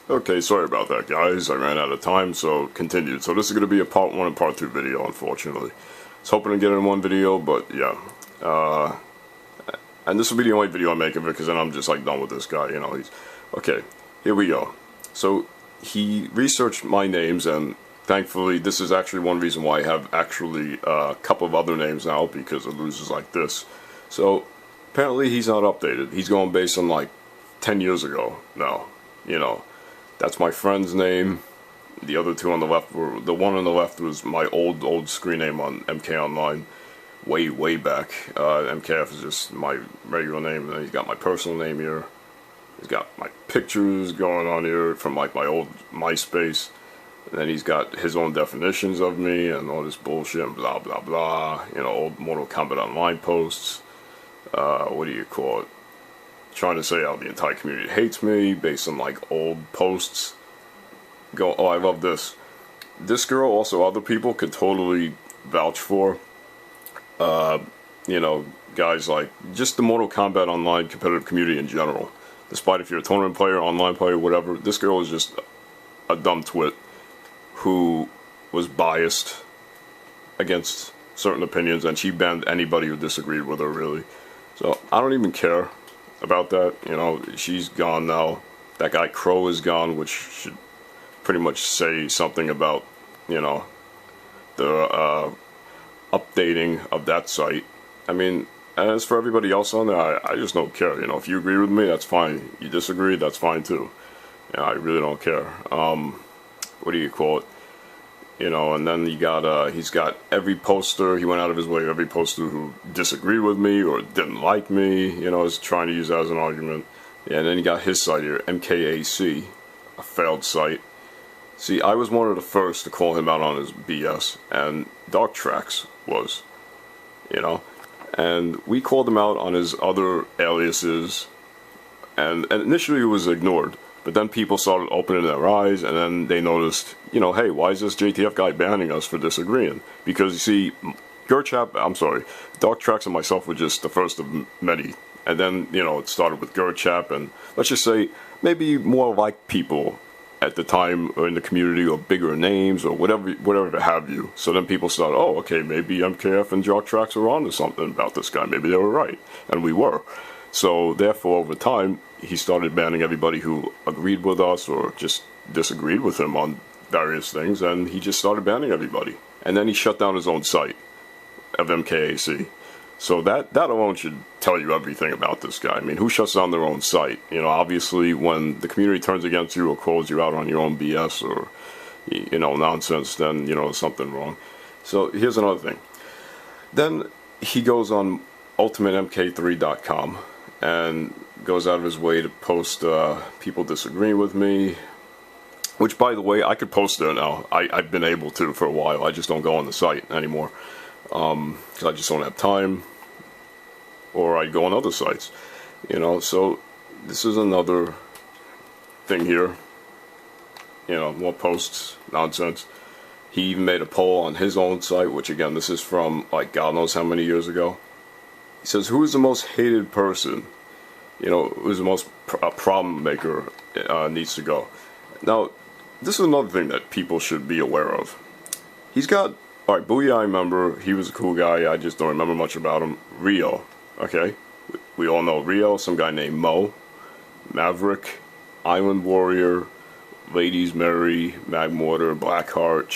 Okay, sorry about that, guys. I ran out of time, so continued. So this is going to be a part 1 and part 2 video, unfortunately. I was hoping to get it in one video, but yeah. And this will be the only video I make of it, because then I'm just like done with this guy, you know. Okay, here we go. So he researched my names, and thankfully this is actually one reason why I have actually a couple of other names now, because of losers like this. So apparently he's not updated. He's going based on like 10 years ago now, you know. That's my friend's name. The other two on the left were, the one on the left was my old screen name on MK Online, way back. MKF is just my regular name, and then he's got my personal name here. He's got my pictures going on here from like my old MySpace, and then he's got his own definitions of me and all this bullshit and blah blah blah. You know, old Mortal Kombat Online posts. What do you call it? Trying to say how the entire community hates me based on like old posts. Oh, I love this. This girl, also other people could totally vouch for. You know, guys like just the Mortal Kombat Online competitive community in general. Despite if you're a tournament player, online player, whatever, this girl is just a dumb twit who was biased against certain opinions, and she banned anybody who disagreed with her, really. So I don't even care about that. You know, she's gone now. That guy Crow is gone, which should pretty much say something about, you know, the updating of that site. I mean, as for everybody else on there, I just don't care. You know, if you agree with me, that's fine. You disagree, that's fine too. You know, I really don't care. What do you call it? You know, and then you got, he's got every poster, he went out of his way, every poster who disagreed with me or didn't like me, you know, is trying to use that as an argument. Yeah, and then you got his site here, MKAC, a failed site. See, I was one of the first to call him out on his BS, and Dark Tracks was, you know, and we called him out on his other aliases, and initially it was ignored. But then people started opening their eyes, and then they noticed, you know, hey, why is this JTF guy banning us for disagreeing? Because, you see, Dark Tracks and myself were just the first of many. And then, you know, it started with Gerchap, and let's just say, maybe more like people at the time or in the community, or bigger names, or whatever have you. So then people started, oh, okay, maybe MKF and Dark Tracks were on to something about this guy. Maybe they were right. And we were. So, therefore, over time, he started banning everybody who agreed with us or just disagreed with him on various things, and he just started banning everybody. And then he shut down his own site of MKAC. So that alone should tell you everything about this guy. I mean, who shuts down their own site? You know, obviously, when the community turns against you or calls you out on your own BS or, you know, nonsense, then, you know, there's something wrong. So, here's another thing. Then he goes on ultimatemk3.com and goes out of his way to post people disagreeing with me, which, by the way, I could post there now. I've been able to for a while. I just don't go on the site anymore because I just don't have time, or I go on other sites, you know. So this is another thing here, you know, more posts, nonsense. He even made a poll on his own site, which, again, this is from like God knows how many years ago. He says, who is the most hated person? You know, who's the most problem maker needs to go. Now, this is another thing that people should be aware of. He's got, alright, Booyah, I remember, he was a cool guy, I just don't remember much about him. Rio, okay? We all know Rio, some guy named Mo, Maverick, Island Warrior, Ladies Mary, Magmortar, Blackheart,